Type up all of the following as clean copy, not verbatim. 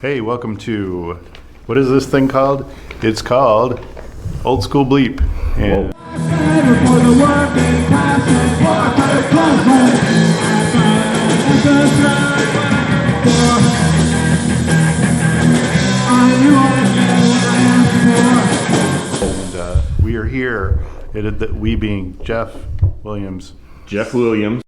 Hey, welcome to, what is this thing called? It's called Old School Bleep. And we are here, we being Jeff Williams. Jeff Williams.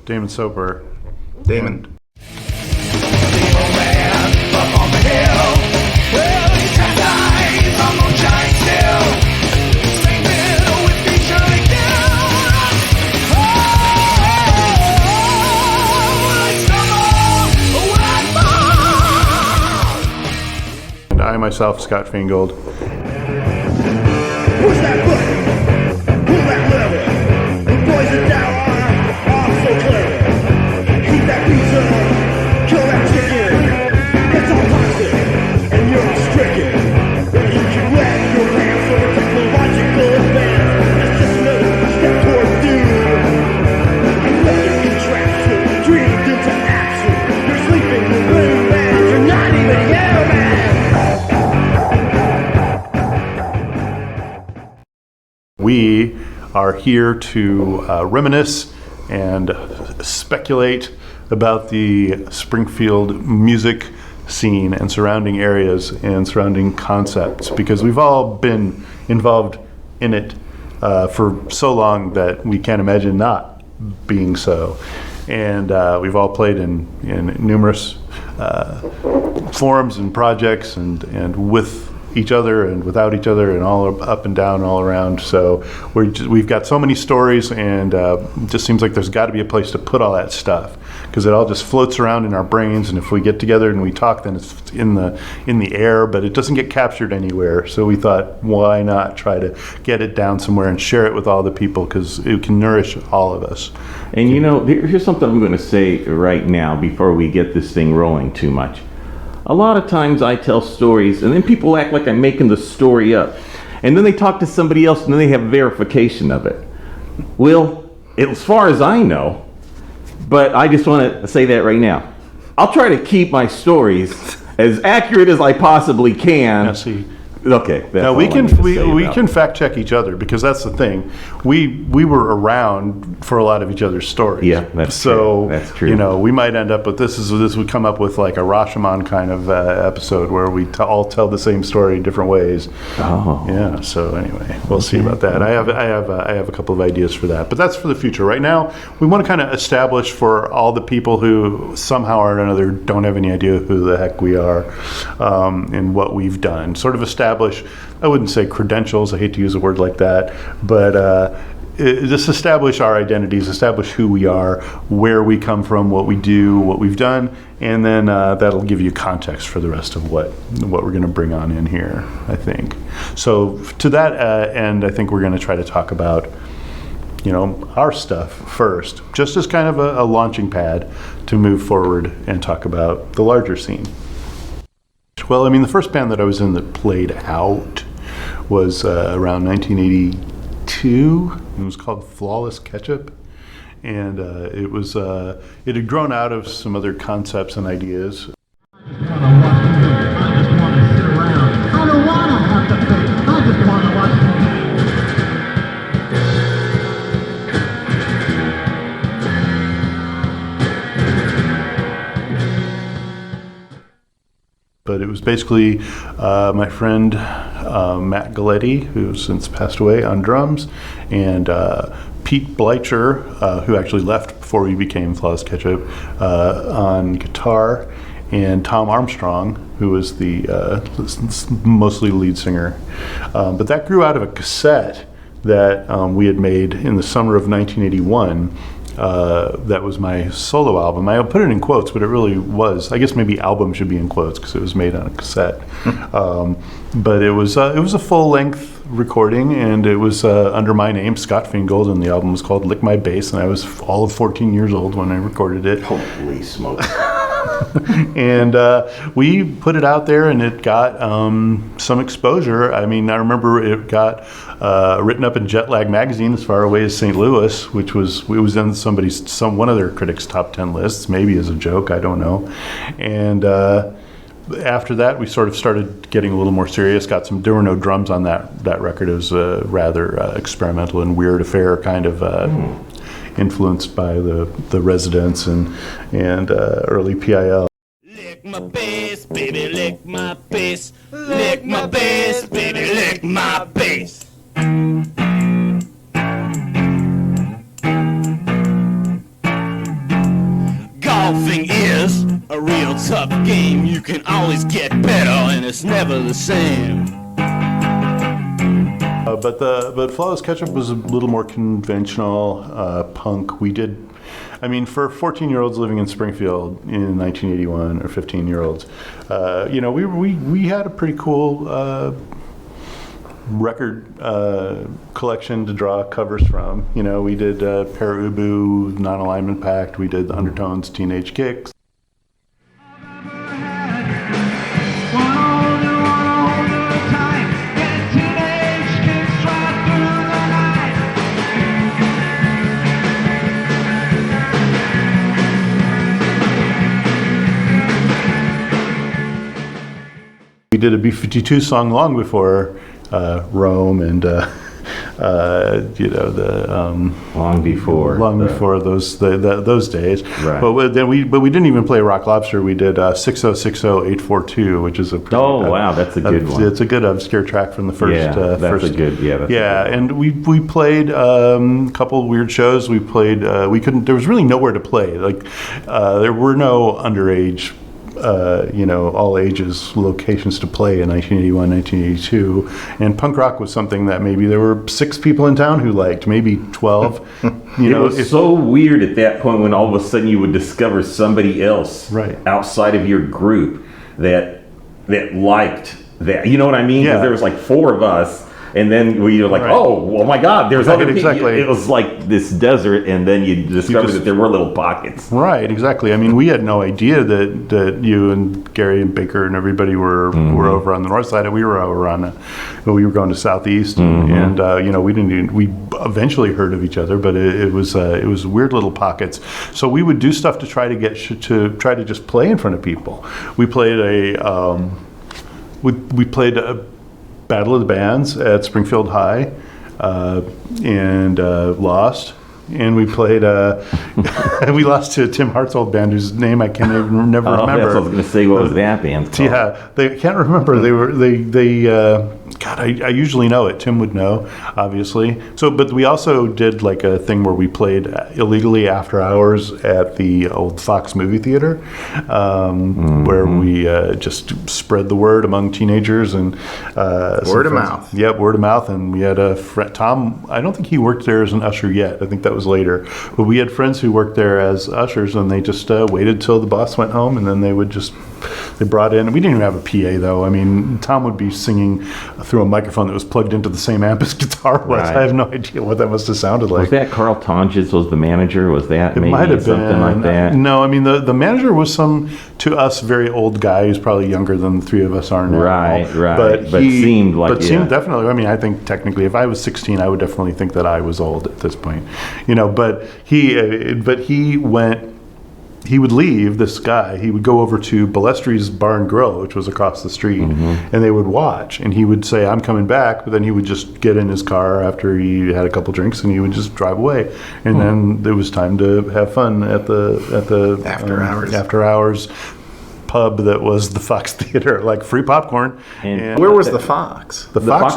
Damon Soper. Damon. And I myself, Scott Faingold. Push that button, pull that lever, the boys are down are so clever. Keep that pizza, kill that chicken, it's all toxic, and you're all stricken. You can wet your pants or technological advance. That's just another step toward doom. Another contraction, dreamed into action. You're sleeping in the room, man, you're not even here, man. We are here to reminisce and speculate about the Springfield music scene and surrounding areas and surrounding concepts, because we've all been involved in it for so long that we can't imagine not being so. And we've all played in numerous forums and projects and with each other and without each other and all up and down and all around. So we've got so many stories, and it just seems like there's got to be a place to put all that stuff, because it all just floats around in our brains, and if we get together and we talk, then it's in the air, but it doesn't get captured anywhere. So we thought, why not try to get it down somewhere and share it with all the people, because it can nourish all of us. And you know, here's something I'm going to say right now before we get this thing rolling too much. A lot of times I tell stories and then people act like I'm making the story up. And then they talk to somebody else and then they have verification of it. Well, as far as I know, but I just want to say that right now. I'll try to keep my stories as accurate as I possibly can. Now see, okay. now we can fact check each other, because that's the thing. We were around for a lot of each other's stories. Yeah, that's true. That's true. You know, we might end up with this would come up with like a Rashomon kind of episode where we all tell the same story in different ways. Oh. Yeah. So anyway, we'll see about that. I have a couple of ideas for that, but that's for the future. Right now, we want to kind of establish for all the people who somehow or another don't have any idea who the heck we are and what we've done. Sort of establish, I wouldn't say credentials, I hate to use a word like that, but just establish our identities, establish who we are, where we come from, what we do, what we've done, and then that'll give you context for the rest of what we're going to bring on in here, I think. So to that end, I think we're going to try to talk about, you know, our stuff first, just as kind of a launching pad to move forward and talk about the larger scene. Well, I mean, the first band that I was in that played out was around 1982. It was called Flawless Ketchup, and it had grown out of some other concepts and ideas. I just want to sit around. I don't want to have to think. I just want to watch TV. But it was basically my friend Matt Galletti, who's since passed away, on drums, and Pete Bleicher, who actually left before we became Flawless Ketchup, on guitar, and Tom Armstrong, who was the mostly lead singer. But that grew out of a cassette that we had made in the summer of 1981 that was my solo album. I put it in quotes, but it really was. I guess maybe album should be in quotes because it was made on a cassette. But it was a full length recording, and it was under my name, Scott Faingold, and the album was called "Lick My Bass," and I was all of 14 years old when I recorded it. Holy smokes. And we put it out there, and it got some exposure. I mean, I remember it got written up in Jet Lag magazine as far away as St. Louis, which was in one of their critics' top 10 lists, maybe as a joke, I don't know. And after that, we sort of started getting a little more serious. There were no drums on that record. It was a rather experimental and weird affair, kind of influenced by the Residents and early PIL. Lick my bass, baby, lick my bass. Lick my bass, baby, lick my bass. Golfing is a real tough game. You can always get better, and it's never the same. But Flawless Ketchup was a little more conventional punk. We did, I mean, for 14-year-olds living in Springfield in 1981, or 15-year-olds, we had a pretty cool record collection to draw covers from. You know, we did Para-Ubu, Non-Alignment Pact. We did the Undertones, Teenage Kicks. We did a B-52 song long before Rome and long before those days. Right. But we didn't even play Rock Lobster. We did 6060842, which is a pretty, wow, that's a good one. It's a good obscure track from the first. And we played a couple of weird shows. We played. There was really nowhere to play. Like there were no underage. All ages locations to play in 1981, 1982. And punk rock was something that maybe there were 6 people in town who liked, maybe 12. It was so weird at that point when all of a sudden you would discover somebody else outside of your group that liked that. You know what I mean? Because there was like 4 of us. And then we were like, oh my God, there's other people. Exactly. It was like this desert, and then you discovered that there were little pockets. Right, exactly. I mean, we had no idea that you and Gary and Baker and everybody were over on the north side, and we were over we were going to southeast, and we eventually heard of each other, but it was weird little pockets. So we would do stuff to try to just play in front of people. We played we played a Battle of the Bands at Springfield High, and lost. And we played, we lost to Tim Hart's old band, whose name I can never remember. That's what I was going to say. What was that band called? Yeah, I can't remember. God, I usually know it. Tim would know, obviously. So, but we also did like a thing where we played illegally after hours at the old Fox movie theater, where we just spread the word among teenagers and word of mouth. Yep, word of mouth. And we had a friend, Tom. I don't think he worked there as an usher yet. I think that was later. But we had friends who worked there as ushers, and they just waited till the boss went home, and then they brought in. We didn't even have a PA though. I mean, Tom would be singing through a microphone that was plugged into the same amp as guitar was. Right. I have no idea what that must have sounded like. Was that Carl Tonjes was the manager? Was that maybe might have something been like that? No, I mean the manager was some, to us, very old guy who's probably younger than the 3 of us are now. Right. But Seemed like seemed definitely. I mean, I think technically, if I was 16, I would definitely think that I was old at this point. But he went. He would leave, this guy, he would go over to Ballestri's Bar and Grill, which was across the street, and they would watch. And he would say, I'm coming back, but then he would just get in his car after he had a couple drinks, and he would just drive away. And then it was time to have fun at the after hours pub that was the Fox Theater, like free popcorn. And where was the Fox? The Fox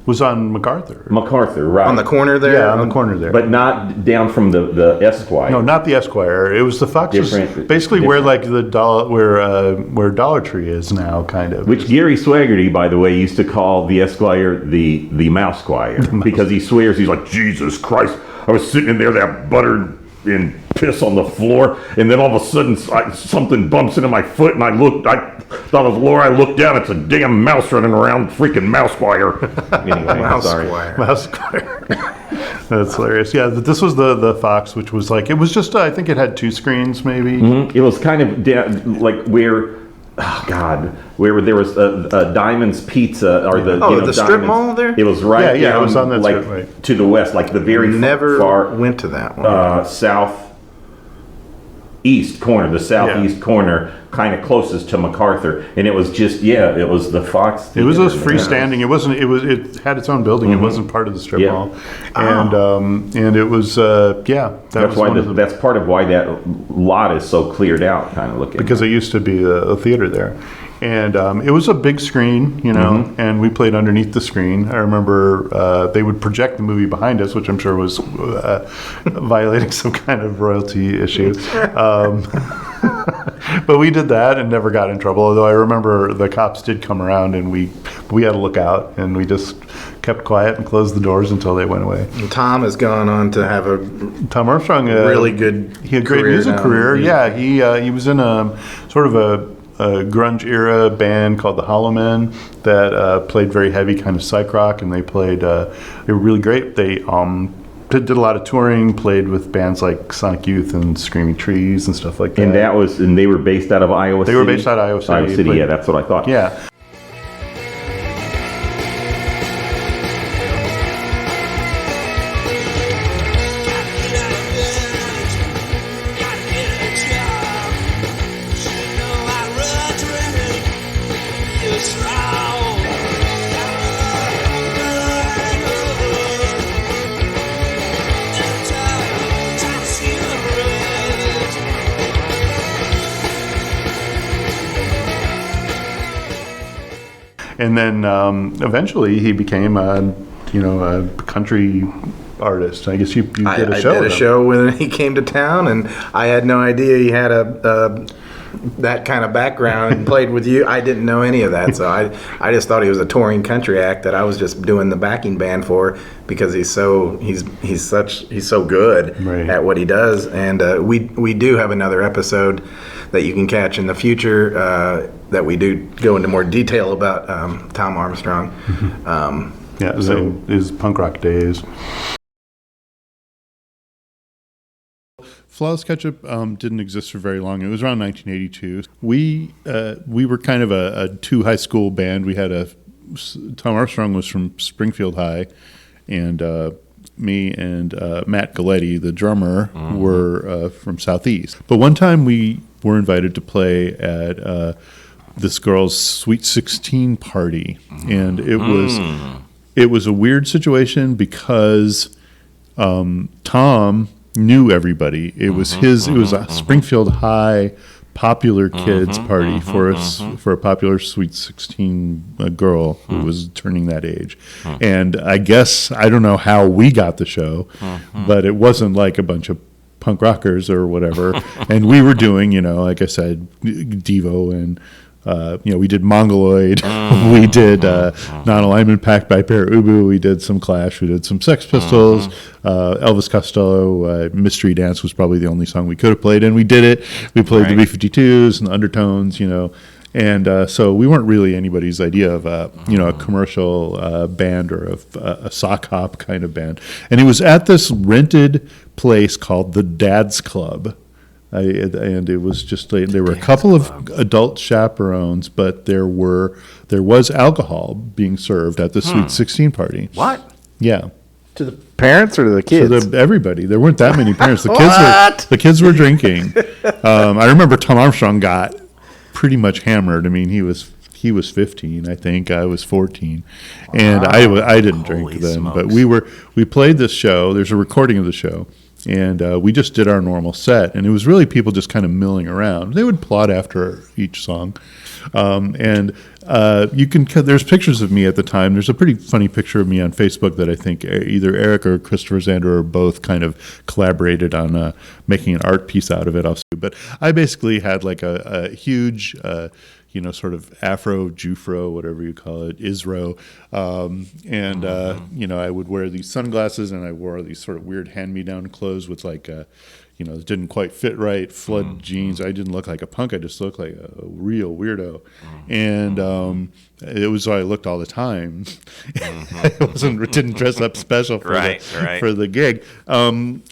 was on MacArthur. MacArthur, right. On the corner there? Yeah, on the corner there. But not down from the Esquire. No, not the Esquire. It was the Fox. Basically where like where Dollar Tree is now, kind of. Which Gary Swaggerty, by the way, used to call the Esquire the Mouse Squire. Because he swears, he's like, Jesus Christ, I was sitting in there, that buttered and piss on the floor, and then all of a sudden something bumps into my foot, and I thought of Laura. I looked down, it's a damn mouse running around, freaking mouse wire. Anyway, Mouse sorry. Squire. Mouse Square. That's hilarious. Yeah, this was the Fox, which was like, it was just, I think it had 2 screens maybe. It was kind of like where, oh God, where there was a Diamond's Pizza, or the strip Diamond's- mall there? It was right Yeah, down, it was on that like, strip, right. to the west, like the very Never far went to that one. southeast corner, the southeast corner, kind of closest to MacArthur, and it was just, it was the Fox. It was Theater. freestanding. It had its own building. It wasn't part of the strip Yeah. mall. And it was, That's why that's part of why that lot is so cleared out, kind of looking. because it used to be a theater there. And it was a big screen, and we played underneath the screen. I remember they would project the movie behind us, which I'm sure was violating some kind of royalty issue. But we did that and never got in trouble, although I remember the cops did come around and we had to look out, and we just kept quiet and closed the doors until they went away. And Tom has gone on to have a Tom Armstrong, really good he had a great career music now. career. Yeah, he was in a sort of a grunge era band called the Hollow Men that played very heavy kind of psych rock, and they were really great. They did a lot of touring, played with bands like Sonic Youth and Screaming Trees and stuff like that. And they were based out of Iowa City? They were based out of Iowa City. Iowa City, yeah, that's what I thought. Yeah. And then eventually he became a country artist. I guess you did a show. I did a with him. show when he came to town, and I had no idea he had that kind of background and played with you. I didn't know any of that, so I just thought he was a touring country act that I was just doing the backing band for, because he's so good Right. at what he does. And we do have another episode that you can catch in the future that we do go into more detail about Tom Armstrong. Yeah, his punk rock days. Flawless Ketchup didn't exist for very long. It was around 1982. We were kind of a 2 high school band. We had Tom Armstrong was from Springfield High, and me and Matt Galletti, the drummer, were from Southeast. But one time we were invited to play at this girl's Sweet 16 party, and it was a weird situation because Tom knew everybody. It was it was a Springfield High popular kids party for a popular Sweet 16 girl who was turning that age. And I guess, I don't know how we got the show, but it wasn't like a bunch of punk rockers or whatever. And we were doing, like I said, Devo, and we did Mongoloid, we did Non-Alignment Pact by Pere Ubu, we did some Clash, we did some Sex Pistols, Elvis Costello, Mystery Dance was probably the only song we could have played, and we did it. We played the B-52s and the Undertones, and so we weren't really anybody's idea of a commercial band or a sock hop kind of band. And it was at this rented place called the Dad's Club. And it was just, there were a couple of adult chaperones, but there was alcohol being served at the Sweet 16 party. What? Yeah. To the parents or to the kids? So everybody. There weren't that many parents. The kids were drinking. I remember Tom Armstrong got pretty much hammered. I mean, he was 15, I think. I was 14, and I didn't drink then. But we played this show. There's a recording of the show. And we just did our normal set, and it was really people just kind of milling around. They would plot after each song, and there's pictures of me at the time. There's a pretty funny picture of me on Facebook that I think either Eric or Christopher Zander or both kind of collaborated on making an art piece out of it. But I basically had like a huge sort of Afro, Jufro, whatever you call it, Isro. I would wear these sunglasses, and I wore these sort of weird hand-me-down clothes with like, it didn't quite fit right, flood jeans. I didn't look like a punk. I just looked like a real weirdo. And it was how I looked all the time. I didn't dress up special for, for the gig. And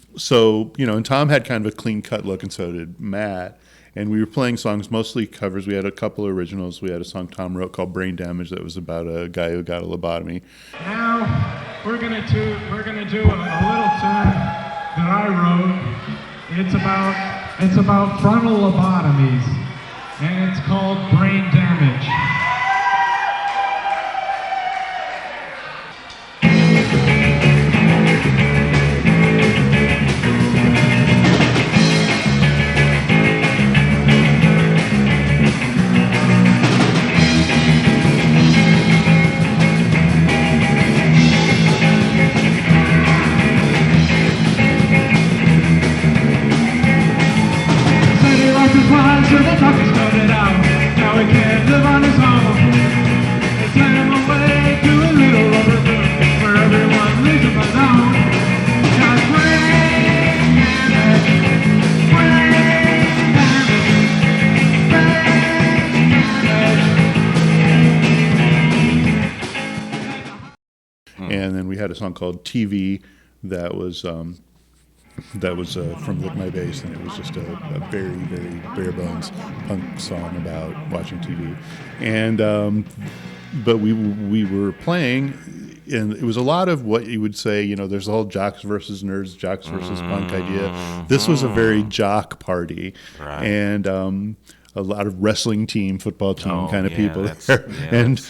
Tom had kind of a clean-cut look, and so did Matt. And we were playing songs, mostly covers. We had a couple of originals. We had a song Tom wrote called Brain Damage that was about a guy who got a lobotomy. Now we're gonna do a little tune that I wrote. It's about frontal lobotomies, and it's called Brain Damage. So the doctors cut it out. Now he can't live on his own. They sent him away to a little rubber room where everyone lives on his own. Got brain damage, brain damage. And then we had a song called TV that was from Lick My Bass, and it was just a very, very bare bones punk song about watching TV. And but we were playing, and it was a lot of what you would say, there's the whole jocks versus nerds, jocks versus punk idea. This was a very jock party, and a lot of wrestling team, football team kind of people there. And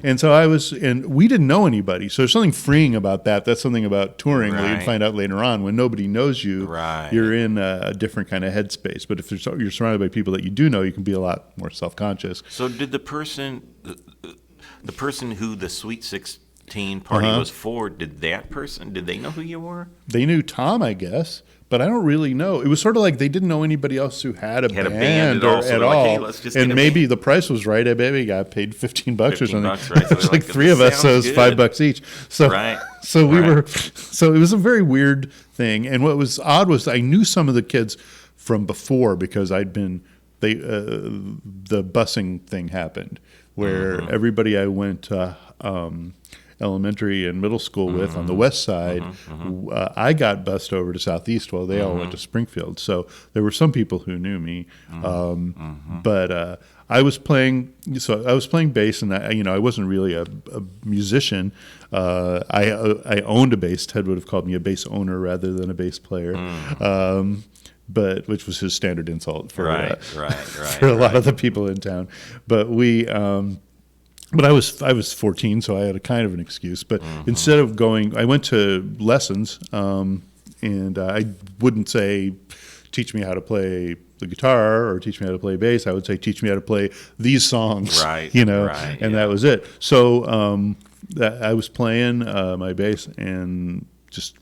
and we didn't know anybody. So there's something freeing about that. That's something about touring where you find out later on when nobody knows you, you're in a different kind of headspace. But if you're surrounded by people that you do know, you can be a lot more self-conscious. So did the person who the Sweet 16 party was for, did they know who you were? They knew Tom, I guess. But I don't really know. It was sort of like they didn't know anybody else who had a band at all. Like, hey, let's just and maybe the price was right. I maybe got paid $15 or something. $15, right? So it was like three of us, so it was $5 each. So, so we were. So it was a very weird thing. And what was odd was I knew some of the kids from before because I'd been. The busing thing happened where everybody I went to elementary and middle school with on the west side, I got bused over to Southeast while they all went to Springfield. So there were some people who knew me, but I was playing. So I was playing bass, and I wasn't really a musician. I owned a bass. Ted would have called me a bass owner rather than a bass player. But which was his standard insult for for a lot of the people in town. But But I was 14, so I had a kind of an excuse. But instead of going, I went to lessons, and I wouldn't say, teach me how to play the guitar or teach me how to play bass. I would say, teach me how to play these songs, that was it. So I was playing my bass and just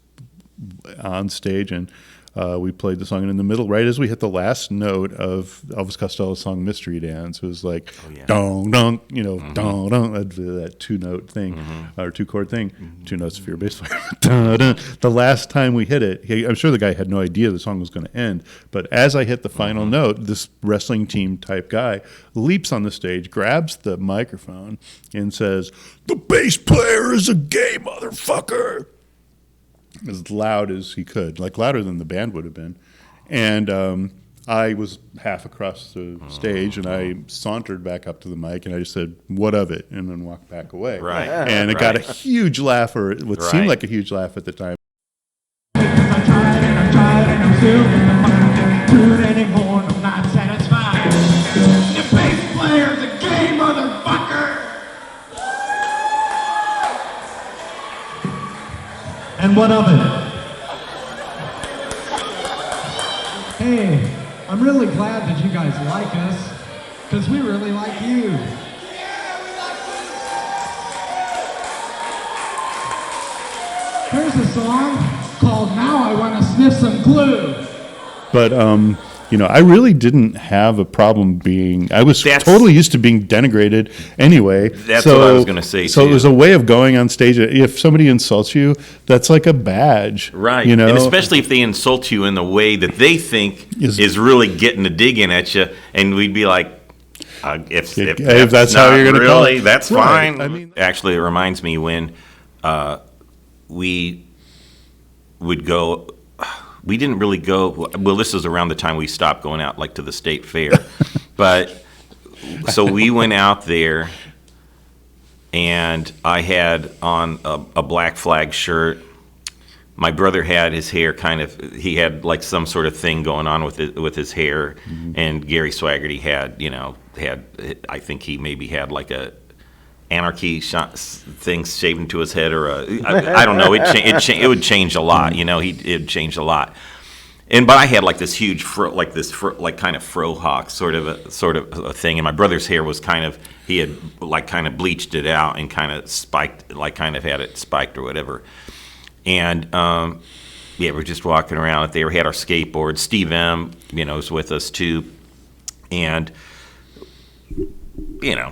on stage, and we played the song, and in the middle, right as we hit the last note of Elvis Costello's song "Mystery Dance," it was like dong dong, dong dong, that two-note thing or two-chord thing, two notes if you're a bass player. Dun, dun. The last time we hit it, I'm sure the guy had no idea the song was going to end, but as I hit the final note, this wrestling team type guy leaps on the stage, grabs the microphone, and says, "The bass player is a gay motherfucker." As loud as he could, like louder than the band would have been. And I was half across the stage, and I sauntered back up to the mic, and I just said, "What of it?" and then walked back away. And it got a huge laugh, or what seemed like a huge laugh at the time. I tried and I'm still not doing anymore, I'm not satisfied. The bass player's a gay motherfucker! And what of it? Hey, I'm really glad that you guys like us, because we really like you. Here's a song called "Now I Want to Sniff Some Glue." But I really didn't have a problem I was That's- totally used to being denigrated anyway. That's what I was gonna say, So too. it was a way of going on stage. If somebody insults you, that's like a badge. Right. And especially if they insult you in the way that they think is really getting a dig in at you, and we'd be like, if that's how you're gonna call really, it. that's Right. fine. I mean- Actually, it reminds me when we would go. We didn't really go. Well, this is around the time we stopped going out, like to the state fair. But so we went out there, and I had on a Black Flag shirt. My brother had his hair he had like some sort of thing going on with his hair, and Gary Swaggerty had I think he maybe had like a anarchy thing shaved to his head, or I don't know. It would change a lot, it'd change a lot. But I had like this huge like kind of frohawk sort of a thing, and my brother's hair was he had like kind of bleached it out and kind of spiked, like kind of had it spiked or whatever. And we're just walking around out there. We had our skateboards. Steve M, was with us too, and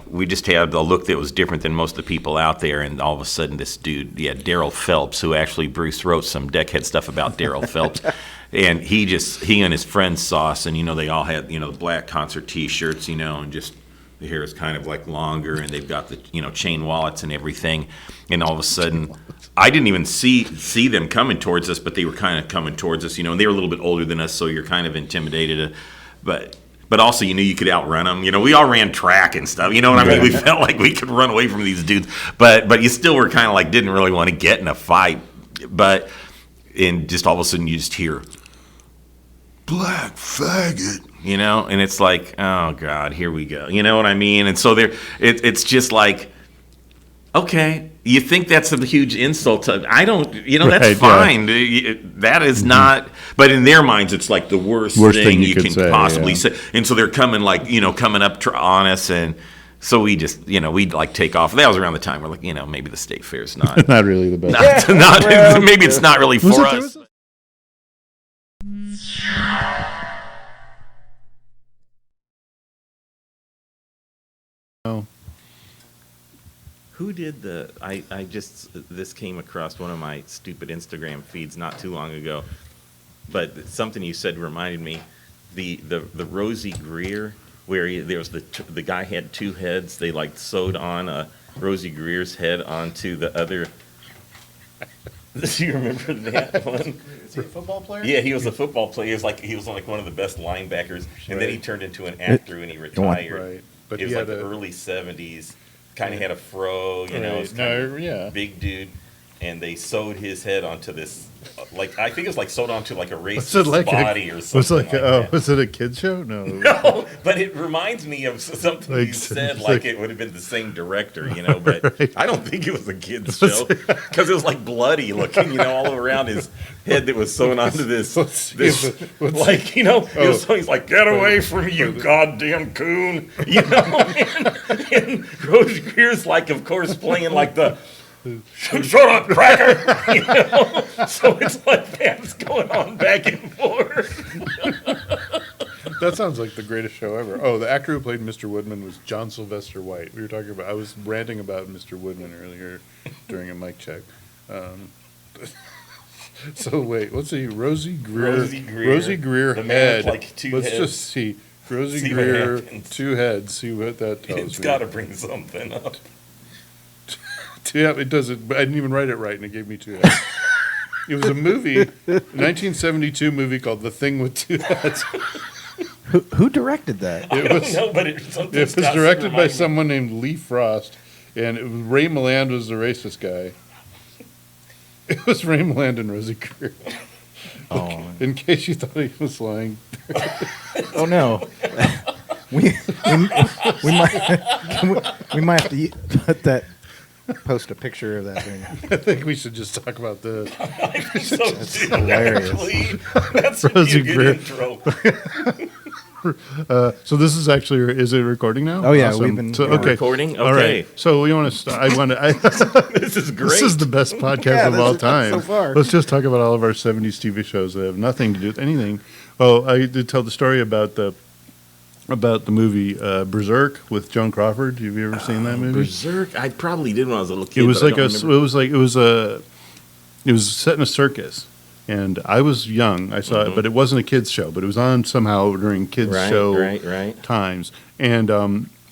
we just had a look that was different than most of the people out there. And all of a sudden, this dude, Daryl Phelps, who actually Bruce wrote some Deckhead stuff about Daryl Phelps, and he and his friends saw us, and they all had black concert T-shirts, and just the hair is kind of like longer, and they've got the chain wallets and everything. And all of a sudden, I didn't even see them coming towards us, but they were kind of coming towards us, and they were a little bit older than us, so you're kind of intimidated, but also, you could outrun them. We all ran track and stuff. You know what I mean? We felt like we could run away from these dudes. But you still were kind of like, didn't really want to get in a fight. And just all of a sudden you just hear, black faggot, and it's like, oh God, here we go. You know what I mean? And so it's just like, okay, you think that's a huge insult to, I don't, that's Right, fine. That is not, but in their minds, it's like the worst thing you can say, possibly say. And so they're coming coming up on us. And so we just, we'd like take off. That was around the time we're like, maybe the state fair's not, not really the best. maybe it's not really for us. Who did this came across one of my stupid Instagram feeds not too long ago, but something you said reminded me, the Rosie Greer, where there was the guy had two heads. They like sewed on Rosie Greer's head onto the other. Do you remember that one? Is he a football player? Yeah, he was a football player. He was like one of the best linebackers, and then he turned into an actor when he retired. Right. But It was he like had the early 70s. Kind of had a fro, Right. was kind of Yeah. big dude, and they sewed his head onto this, like I think it was like sewed onto like a Was it racist like body or something. was it a kid's show? No. No, but it reminds me of something Like, you said, it's like like- it would have been the same director, But Right. I don't think it was a kid's show because it was like bloody looking, all around his head that was sewn onto this, Let's see this if it- let's like he's like, get away from me, you goddamn coon, and Rose Greer's like, of course, playing like the. Shut up, cracker! So it's like that's going on back and forth. That sounds like the greatest show ever. Oh, the actor who played Mr. Woodman was John Sylvester White. We were talking about. I was ranting about Mr. Woodman earlier during a mic check. So wait, let's see. Rosie Greer. Rosie Greer The man with, head. like, two Let's heads. just see. Rosie See what Greer, happens. two heads. See what that tells It's me. got to bring something up. Yeah, it doesn't. But I didn't even write it right, and it gave me two heads. It was a movie, 1972 movie called The Thing with Two Heads. Who directed that? I It don't was- know, but It was directed by someone named Lee Frost, and it was Ray Milland was the racist guy. It was Ray Milland and Rosie Greer. Oh, In case you thought he was lying. oh no. we might have to put that. Post a picture of that thing. I think we should just talk about this. That's hilarious. That's would be Rosie a good Greer. intro. So this is actually, is it recording now? Oh, yeah, Awesome. we've been- So, yeah. okay. Recording? All Okay. right. So we want to. I want to. This is great. This is the best podcast Yeah, of all this is- time. so far. Let's just talk about all of our '70s TV shows that have nothing to do with anything. Oh, I did tell the story about the movie Berserk with Joan Crawford. Have you ever seen that movie? Berserk. I probably did when I was a little kid. It was but I like don't remember. it was set in a circus, and I was young. I saw it, but it wasn't a kids show. But it was on somehow during kids Right, show right. times, and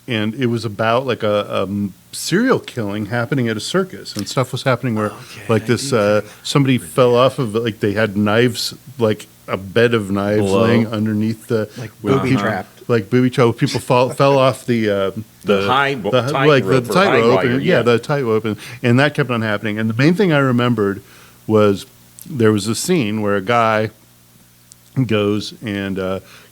it was about like a serial killing happening at a circus, and stuff was happening where like this somebody fell off of like they had knives, like a bed of knives Below. laying underneath the Like where booby people- trapped. like booby trap. People fell off the tightrope or high yeah, wire, yeah. the tightrope, and that kept on happening. And the main thing I remembered was there was a scene where a guy goes and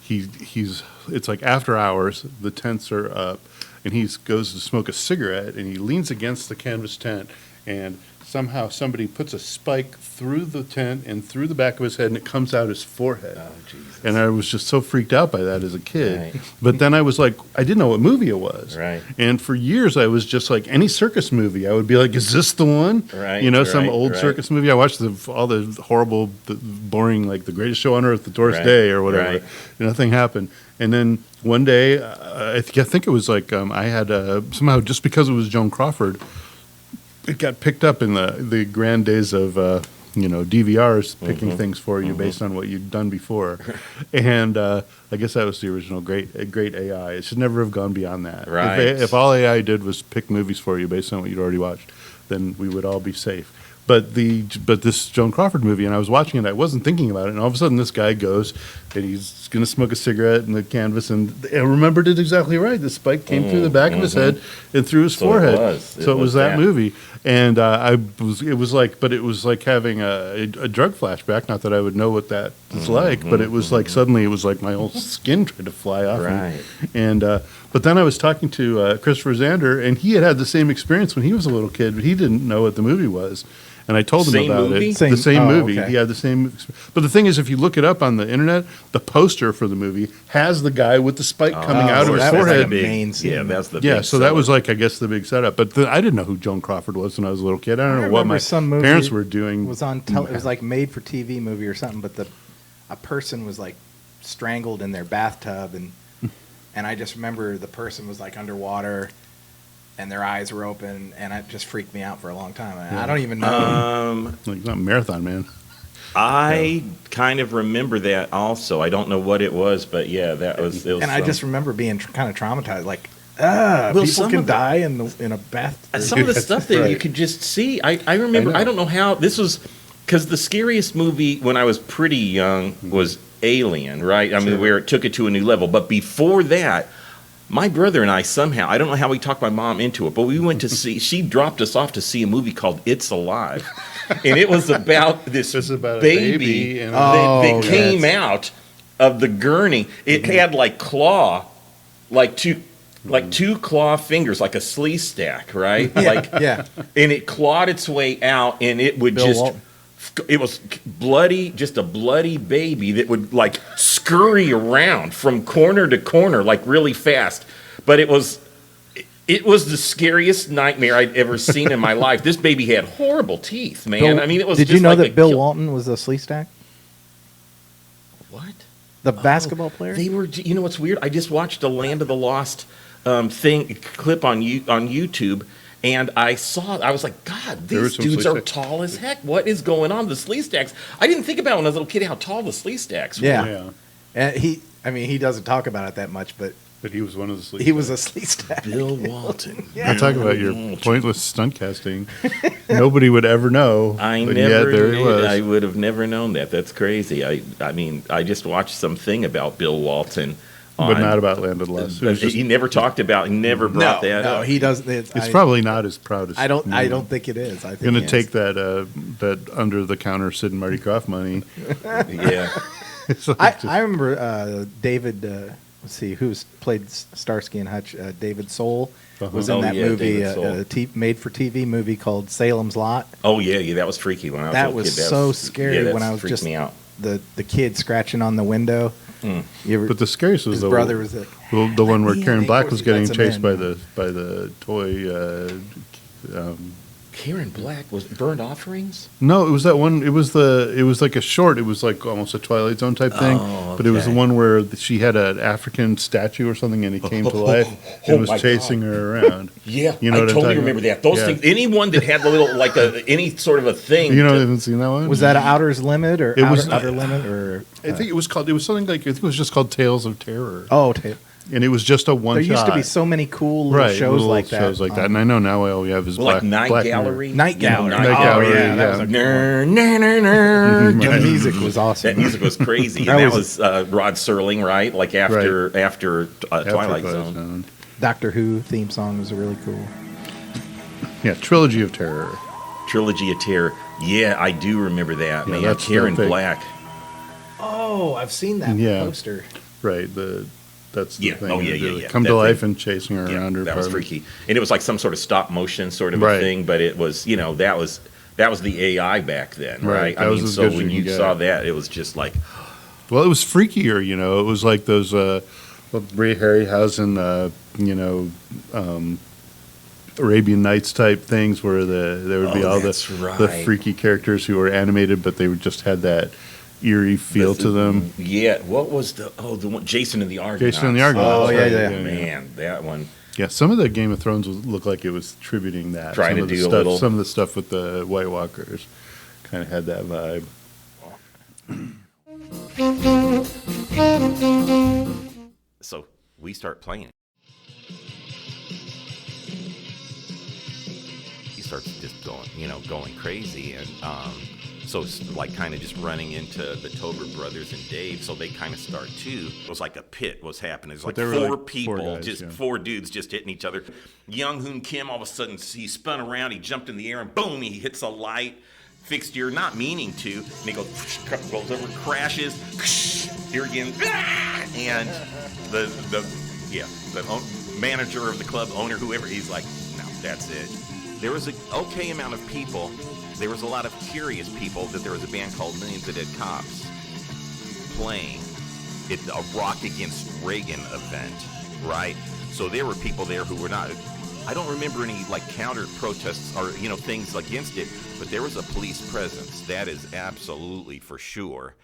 he's it's like after hours, the tents are up, and he goes to smoke a cigarette, and he leans against the canvas tent, and somehow somebody puts a spike through the tent and through the back of his head, and it comes out his forehead. Oh, Jesus. And I was just so freaked out by that as a kid. Right. But then I was like, I didn't know what movie it was. Right. And for years, I was just like, any circus movie, I would be like, is this the one? Right, You know, some right, old right. circus movie. I watched all the horrible, boring, like The Greatest Show on Earth, The Doris Right, Day, or whatever. right. Nothing happened. And then one day, I think it was like I had somehow, just because it was Joan Crawford, it got picked up in the grand days of DVRs picking things for you based on what you'd done before, and I guess that was the original great AI. It should never have gone beyond that. Right. If all AI did was pick movies for you based on what you'd already watched, then we would all be safe. But this Joan Crawford movie, and I was watching it, I wasn't thinking about it, and all of a sudden this guy goes and he's going to smoke a cigarette in the canvas, and I remembered it exactly right. The spike came through the back of his head and through his So it forehead. was. So it was that movie, and it was like having a drug flashback. Not that I would know what that is like, but it was like suddenly it was like my whole skin tried to fly off. Right. And but then I was talking to Christopher Zander, and he had the same experience when he was a little kid, but he didn't know what the movie was. And I told him Same about movie? it. The same Oh, movie. okay. He had the same. But the thing is, if you look it up on the internet, the poster for the movie has the guy with the spike coming out of his that was forehead. like a main scene. Yeah, that's the Yeah, big so that seller. was like, I guess, the big setup. But I didn't know who Joan Crawford was when I was a little kid. I don't know what remember my some movie parents were doing. It was on it was like made for TV movie or something, but a person was like strangled in their bathtub, and I just remember the person was like underwater and their eyes were open, and it just freaked me out for a long time. And I don't even know. Like, not Marathon Man. I kind of remember that also. I don't know what it was, but yeah, it was and I just remember being kind of traumatized, like, people some can of the- die in a bath. some of the stuff that you right. could just see. I remember. I know. I don't know how this was, because the scariest movie when I was pretty young was Alien, right? I mean, where it took it to a new level. But before that, my brother and I somehow, I don't know how we talked my mom into it, but we went to see, she dropped us off to see a movie called It's Alive. And it was about this It's about a baby, baby and- that Oh, came yes. out of the gurney. It had like two claw fingers, like a slee stack, right? Like, Yeah. and it clawed its way out, and it would Bill just. Walton. It was bloody, just a bloody baby that would like scurry around from corner to corner like really fast. But it was the scariest nightmare I'd ever seen in my life. This baby had horrible teeth, man. I mean, it was. Did just you know like that a Bill kill- Walton was a slee stack? What? The basketball player? They were. You know what's weird? I just watched a Land of the Lost clip on YouTube. And I was like, God, There were these some dudes slee are stacks. tall as heck. What is going on? The slee stacks. I didn't think about when I was a little kid how tall the slee stacks were. Yeah. Yeah. And he doesn't talk about it that much, but But he was one of the sleep. he was a slee stack. Bill Walton. I'll talk about your pointless stunt casting. Nobody would ever know. I but never yet there he knew. was. I would have never known that. That's crazy. I mean, I just watched something about Bill Walton. But not about Land of the Lost. It was just- He never talked about. He never brought that no, up. he doesn't. it's probably not as proud as I don't think it is. I think Going to he is. take that under the counter Sid and Marty Krofft money. Yeah. It's like I remember David. Let's see, who's played Starsky and Hutch? David Soul was in Oh, that yeah, movie, David Soul. made-for-TV movie called Salem's Lot. Oh yeah, that was freaky when I was a That little was kid. so scary that when I was freaked just me out. the kid scratching on the window. You ever, But the scariest was his the brother was like, the one where Yeah, Karen of Black course was he getting lets him chased in. by the toy. Karen Black was Burned Offerings? No, it was that one. It was like a short. It was like almost a Twilight Zone type thing. Oh, But it was the okay. one where she had an African statue or something, and it came to life. Oh It was my chasing God. her around. Yeah, You know I what I'm totally talking remember about? that. Those Yeah. things, anyone that had the little, like any sort of a thing. You know, to- haven't seen that one? was that Outer's Limit or It was- Outer Limit or? I think it was called. It was something like. I think it was just called Tales of Terror. And And it was just a one there shot. used to be so many cool little shows little like that. Shows like that. And I know now all we have is like Black, Night Black Mirror. Gallery. Night You know, Gallery. Night Oh, Gallery, yeah, that was a Ner, ner, ner, ner. The music was awesome. That music was crazy. That And that was- was Rod Serling, right? Like after After Twilight Twilight Zone. Doctor Who theme song was really cool. Yeah, Trilogy of Terror. Trilogy of Terror. Yeah, I do remember that, Yeah, man. that's Karen that thing. Black. Oh, I've seen that Yeah. poster. Right. That's the Yeah. thing. Oh, yeah, They yeah, do. yeah. Come That to life thing. and chasing her Yeah, around her that was apartment. freaky. And it was like some sort of stop motion sort of a Right. thing, but it was, that was the AI back then, Right. right? That I was mean, as so good as when you you can get. saw that, it was just like, Well, it was freakier, It was like those what Ray Harryhausen, Arabian Nights type things where there would be Oh, all that's the right. freaky characters who were animated, but they would just had that eerie feel to them. Yeah, what was the one? Jason and the Argonauts. Jason and the Argonauts. Oh, yeah, right, yeah. Man, that one. Yeah, some of the Game of Thrones looked like it was tributing that. Trying some to of the do a stuff, little- Some of the stuff with the White Walkers kind of had that vibe. So we start playing. He starts just going crazy, and so it's like kind of just running into the Tober brothers and Dave. So they kind of start too. It was like a pit was happening. It was like they were four like people, four guys, just yeah. four dudes just hitting each other. Young Hoon Kim all of a sudden he spun around, he jumped in the air, and boom, he hits a light fixture, not meaning to, and he goes over, crashes, here again, and the manager of the club, owner, whoever, he's like, no, that's it. There was an okay amount of people. There was a lot of curious people that there was a band called Millions of Dead Cops playing a Rock Against Reagan event, right? So there were people there who were not. I don't remember any like counter protests or things against it, but there was a police presence. That is absolutely for sure.